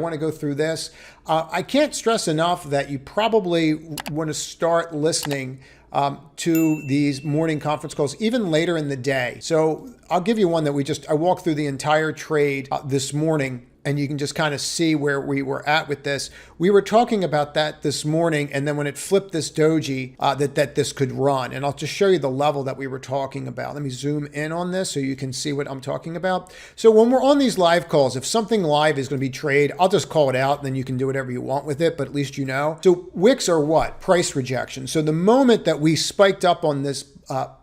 I want to go through this. I can't stress enough that you probably want to start listening to these morning conference calls even later in the day. So I'll give you one that I walked through the entire trade this morning, and you can just kind of see where we were at with this. We were talking about that this morning, and then when it flipped this doji, that this could run. And I'll just show you the level that we were talking about. Let me zoom in on this so you can see what I'm talking about. So when we're on these live calls, if something live is going to be trade, I'll just call it out, and then you can do whatever you want with it, but at least you know. So wicks are what? Price rejection. So the moment that we spiked up on this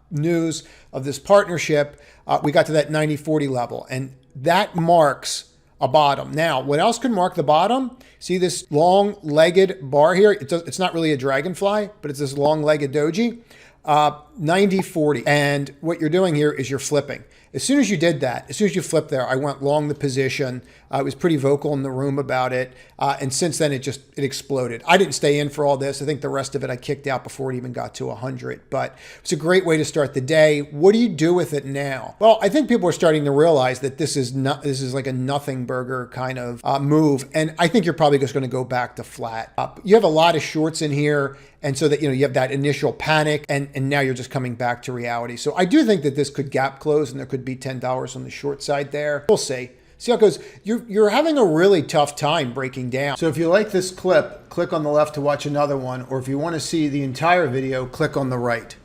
news of this partnership, we got to that 90-40 level, and that marks a bottom. Now, what else could mark the bottom? See this long-legged bar here? It's not really a dragonfly, but it's this long-legged doji. 90-40. And what you're doing here is you're flipping. As soon as you did that, as soon as you flipped there, I went long the position. I was pretty vocal in the room about it. And since then, it exploded. I didn't stay in for all this. I think the rest of it I kicked out before it even got to 100. But it's a great way to start the day. What do you do with it now? Well, I think people are starting to realize that this is like a nothing burger kind of move. And I think you're probably just going to go back to flat. You have a lot of shorts in here. And so that, you have that initial panic, and now you're just coming back to reality. So I do think that this could gap close, and there could be $10 on the short side there. We'll see. See how it goes. You're having a really tough time breaking down. So if you like this clip, click on the left to watch another one, or if you want to see the entire video, click on the right.